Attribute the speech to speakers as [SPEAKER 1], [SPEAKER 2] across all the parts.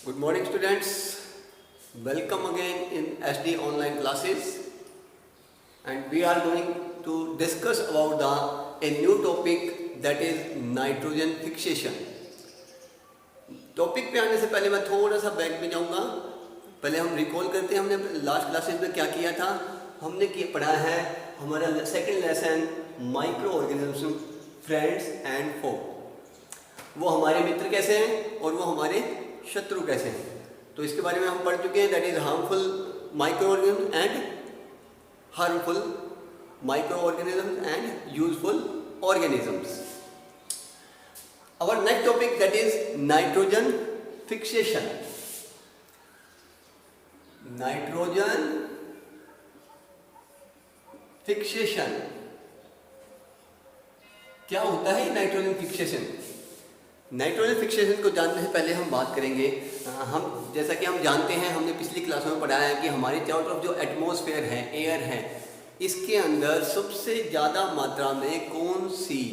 [SPEAKER 1] Good morning students, welcome again in SD online classes, and we are going to discuss about a new topic, that is nitrogen fixation. Topic पे आने से पहले मैं थोड़ा सा back में जाऊंगा। पहले हम रिकॉल करते हैं हमने लास्ट क्लासेस में क्या किया था। हमने पढ़ा है हमारा second lesson micro organism friends and foe. वो हमारे मित्र कैसे हैं और वो हमारे शत्रु कैसे हैं, तो इसके बारे में हम पढ़ चुके हैं। That is harmful micro organism and harmful micro organism and useful organisms. Our next topic, that is nitrogen fixation. Nitrogen fixation क्या होता है नाइट्रोजन फिक्सेशन? नाइट्रोजन फिक्सेशन को जानने से पहले हम बात करेंगे, हम जैसा कि हम जानते हैं, हमने पिछली क्लासों में पढ़ाया है कि हमारे चारों तरफ जो एटमॉस्फेयर है, एयर है, इसके अंदर सबसे ज़्यादा मात्रा में कौन सी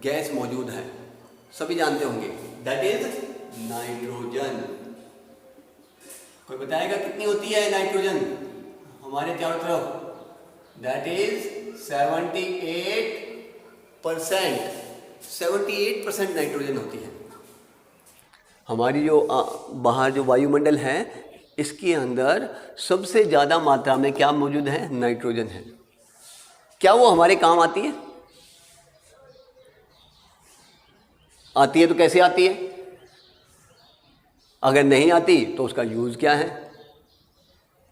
[SPEAKER 1] गैस मौजूद है? सभी जानते होंगे, दैट इज नाइट्रोजन। कोई बताएगा कितनी होती है नाइट्रोजन हमारे चारों तरफ? दैट इज 78% नाइट्रोजन होती है। हमारी जो बाहर जो वायुमंडल है, इसके अंदर सबसे ज़्यादा मात्रा में क्या मौजूद है? नाइट्रोजन है। क्या वो हमारे काम आती है? आती है तो कैसे आती है? अगर नहीं आती तो उसका यूज़ क्या है?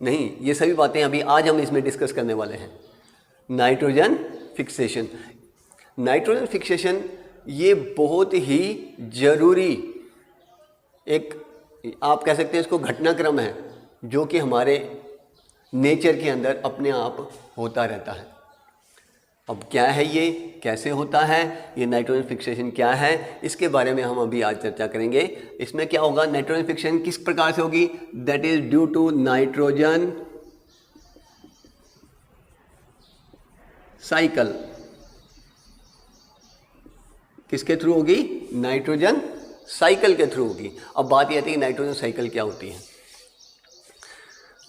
[SPEAKER 1] नहीं, ये सभी बातें अभी आज हम इसमें डिस्कस करने वाले हैं। Nitrogen fixation. नाइट्रोजन फिक्सेशन ये बहुत ही ज़रूरी एक, आप कह सकते हैं इसको घटनाक्रम है, जो कि हमारे नेचर के अंदर अपने आप होता रहता है। अब क्या है ये, कैसे होता है, ये नाइट्रोजन फिक्सेशन क्या है, इसके बारे में हम अभी आज चर्चा करेंगे। इसमें क्या होगा, नाइट्रोजन फिक्सेशन किस प्रकार से होगी? That is due to nitrogen cycle. किसके थ्रू होगी? नाइट्रोजन साइकिल के थ्रू होगी। अब बात यह आती है कि नाइट्रोजन साइकिल क्या होती है।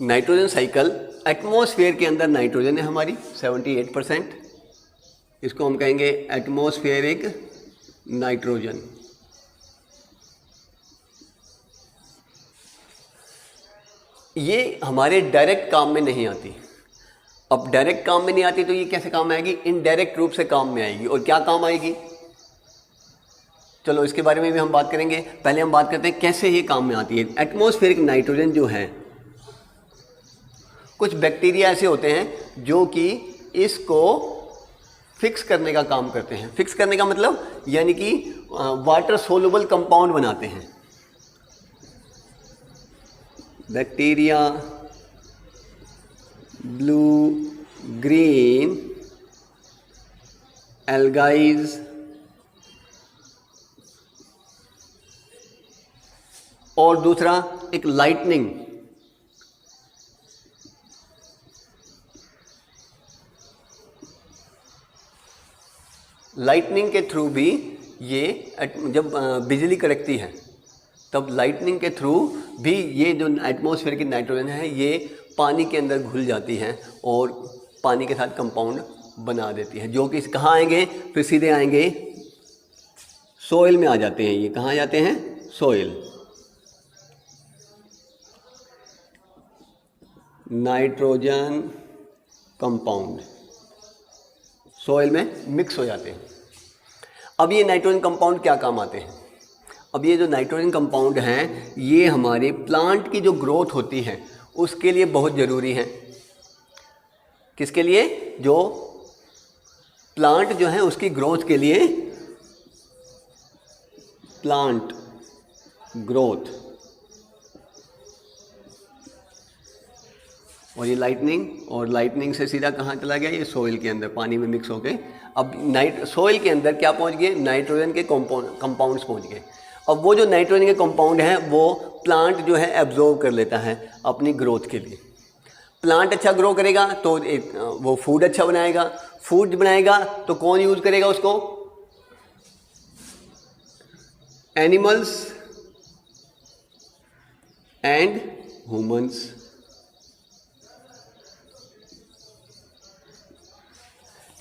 [SPEAKER 1] नाइट्रोजन साइकिल, एटमॉस्फेयर के अंदर नाइट्रोजन है हमारी 78%, इसको हम कहेंगे एटमॉस्फेरिक नाइट्रोजन। ये हमारे डायरेक्ट काम में नहीं आती। अब डायरेक्ट काम में नहीं आती तो ये कैसे काम में आएगी? इनडायरेक्ट रूप से काम में आएगी। और क्या काम आएगी, चलो इसके बारे में भी हम बात करेंगे। पहले हम बात करते हैं कैसे ये काम में आती है। एटमॉस्फेरिक नाइट्रोजन जो है, कुछ बैक्टीरिया ऐसे होते हैं जो कि इसको फिक्स करने का काम करते हैं। फिक्स करने का मतलब यानी कि वाटर सोलुबल कंपाउंड बनाते हैं। बैक्टीरिया, ब्लू, ग्रीन, एल्गाइज और दूसरा एक लाइटनिंग। लाइटनिंग के थ्रू भी ये जब बिजली कड़कती है तब लाइटनिंग के थ्रू भी ये जो एटमॉस्फेयर की नाइट्रोजन है ये पानी के अंदर घुल जाती है और पानी के साथ कंपाउंड बना देती है, जो कि कहाँ आएंगे? फिर सीधे आएंगे सोइल में आ जाते हैं। ये कहाँ जाते हैं? सोइल। नाइट्रोजन कंपाउंड सोइल में मिक्स हो जाते हैं। अब ये नाइट्रोजन कंपाउंड क्या काम आते हैं? अब ये जो नाइट्रोजन कंपाउंड हैं, ये हमारे प्लांट की जो ग्रोथ होती है उसके लिए बहुत ज़रूरी है। किसके लिए? जो प्लांट जो है उसकी ग्रोथ के लिए, प्लांट ग्रोथ। और ये लाइटनिंग से सीधा कहाँ चला गया? ये सोइल के अंदर पानी में मिक्स हो गए। अब सोइल के अंदर क्या पहुँच गए? नाइट्रोजन के कंपाउंड्स पहुँच गए। अब वो जो नाइट्रोजन के कंपाउंड हैं वो प्लांट जो है एब्जॉर्ब कर लेता है अपनी ग्रोथ के लिए। प्लांट अच्छा ग्रो करेगा तो वो फूड अच्छा बनाएगा। फूड बनाएगा तो कौन यूज़ करेगा उसको? Animals and humans.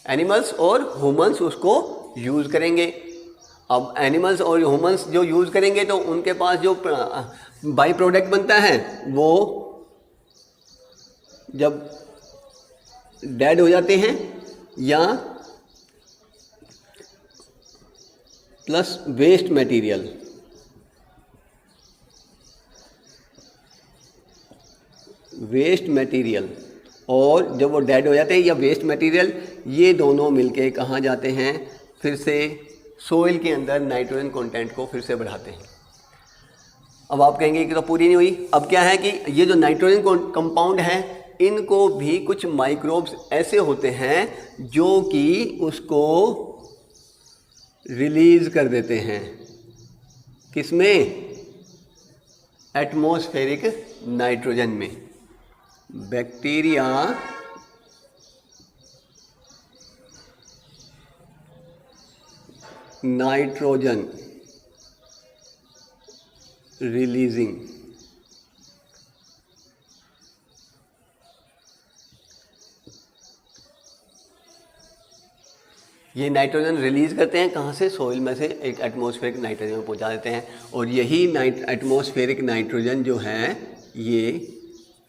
[SPEAKER 1] एनिमल्स और ह्यूमंस उसको यूज़ करेंगे। अब एनिमल्स और ह्यूमंस जो यूज़ करेंगे तो उनके पास जो बाई प्रोडक्ट बनता है वो जब डेड हो जाते हैं या plus waste material, waste material और जब वो डेड हो जाते हैं या वेस्ट मटेरियल, ये दोनों मिलके कहाँ जाते हैं, फिर से सोइल के अंदर नाइट्रोजन कंटेंट को फिर से बढ़ाते हैं। अब आप कहेंगे कि तो पूरी नहीं हुई। अब क्या है कि ये जो नाइट्रोजन कंपाउंड है इनको भी कुछ माइक्रोब्स ऐसे होते हैं जो कि उसको रिलीज कर देते हैं। किसमें? एटमॉस्फेरिक नाइट्रोजन में। Bacteria nitrogen releasing. ये नाइट्रोजन रिलीज करते हैं कहाँ से? सोइल में से एक एटमॉस्फेरिक नाइट्रोजन में पहुंचा देते हैं और यही एटमॉस्फेरिक नाइट्रोजन जो है ये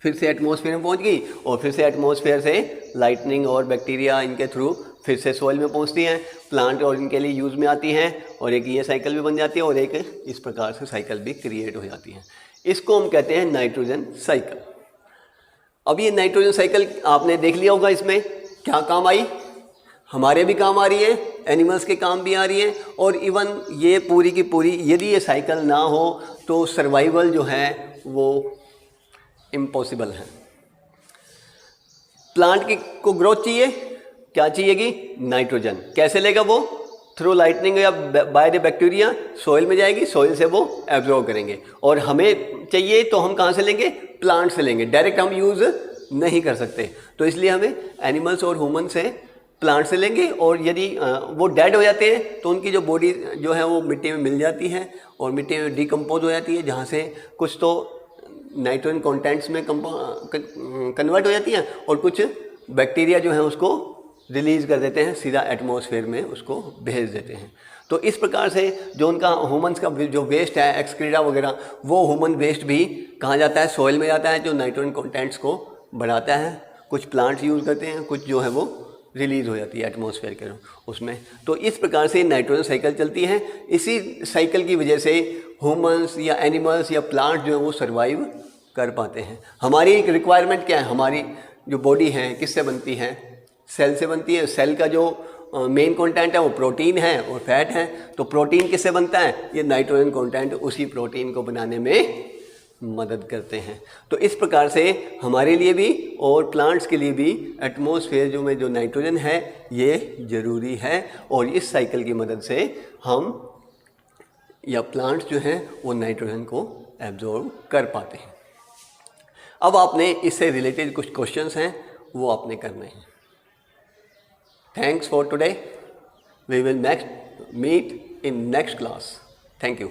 [SPEAKER 1] फिर से एटमॉस्फेयर में पहुंच गई और फिर से एटमॉस्फेयर से लाइटनिंग और बैक्टीरिया इनके थ्रू फिर से सोइल में पहुंचती हैं, प्लांट और इनके लिए यूज़ में आती हैं और एक ये साइकिल भी बन जाती है और एक इस प्रकार से साइकिल भी क्रिएट हो जाती है। इसको हम कहते हैं नाइट्रोजन साइकिल। अब ये नाइट्रोजन साइकिल आपने देख लिया होगा, इसमें क्या काम आई? हमारे भी काम आ रही है, एनिमल्स के काम भी आ रही है और इवन ये पूरी की पूरी यदि ये साइकिल ना हो तो सर्वाइवल जो है वो इम्पॉसिबल है। प्लांट की को ग्रोथ चाहिए, क्या चाहिएगी? नाइट्रोजन। कैसे लेगा वो? थ्रू लाइटनिंग या बाय द बैक्टीरिया सॉइल में जाएगी, सॉइल से वो एब्जॉर्ब करेंगे। और हमें चाहिए तो हम कहाँ से लेंगे? प्लांट से लेंगे, डायरेक्ट हम यूज़ नहीं कर सकते। तो इसलिए हमें एनिमल्स और ह्यूमन से, प्लांट से लेंगे और यदि वो डेड हो जाते हैं तो उनकी जो बॉडी जो है वो मिट्टी में मिल जाती है और मिट्टी में डिकम्पोज हो जाती है, जहाँ से कुछ तो नाइट्रोजन कंटेंट्स में कन्वर्ट हो जाती हैं और कुछ बैक्टीरिया जो है उसको रिलीज़ कर देते हैं, सीधा एटमॉस्फेयर में उसको भेज देते हैं। तो इस प्रकार से जो उनका ह्यूमन्स का जो वेस्ट है, एक्सक्रीटा वगैरह, वो ह्यूमन वेस्ट भी कहाँ जाता है? सॉइल में जाता है, जो नाइट्रोजन कंटेंट्स को बढ़ाता है। कुछ प्लांट्स यूज़ करते हैं, कुछ जो है वो रिलीज़ हो जाती है एटमॉस्फेयर के उसमें। तो इस प्रकार से नाइट्रोजन साइकिल चलती है। इसी साइकिल की वजह से ह्यूमन्स या एनिमल्स या प्लांट जो है वो सर्वाइव कर पाते हैं। हमारी एक रिक्वायरमेंट क्या है? हमारी जो बॉडी है किससे बनती है? सेल से बनती है। सेल का जो मेन कंटेंट है वो प्रोटीन है और फैट है। तो प्रोटीन किससे बनता है? ये नाइट्रोजन कंटेंट उसी प्रोटीन को बनाने में मदद करते हैं। तो इस प्रकार से हमारे लिए भी और प्लांट्स के लिए भी एटमॉस्फेयर में जो नाइट्रोजन है ये ज़रूरी है और इस साइकिल की मदद से हम या प्लांट्स जो हैं वो नाइट्रोजन को एब्जॉर्ब कर पाते हैं। अब आपने इससे रिलेटेड कुछ क्वेश्चंस हैं वो आपने करने हैं। Thanks for today. We will next meet in next class. Thank you.